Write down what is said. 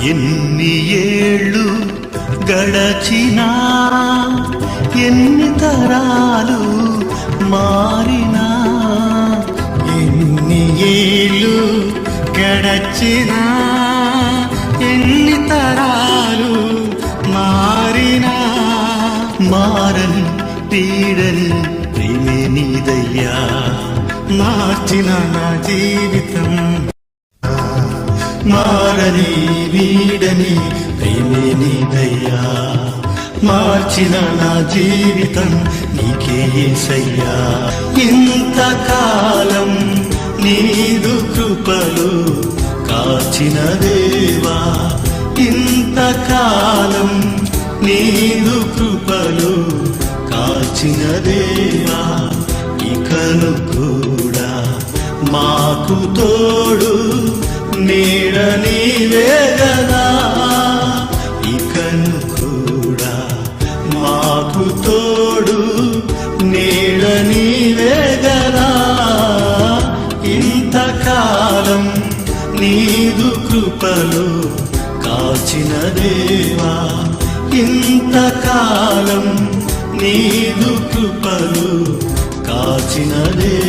ఎన్ని ఏళ్ళు గడచినా ఎన్ని తరాలు మారినా, ఎన్ని ఏళ్ళు గడచినా ఎన్ని తరాలు మారినా, మారని పీడని ప్రేమే నీదయ్యా, మార్చిన నా జీవితం. మారని వీడని ప్రేమే నీదయ్యా, మార్చిన నా జీవితం నీకే యేసయ్యా. ఇంతకాలం నీదు కృపలు కాచిన దేవా, ఇంతకాలం నీదు కృపలు కాచిన దేవా, ఇకను కూడా మాకు తోడు నీడ నీవే గదా, ఇకను కూడా మాకు తోడు నీడ నీవే గదా. ఇంతకాలం నీదు కృపలు కాచిన దేవా, ఇంతకాలం నీదు కృపలు కాచిన దేవా.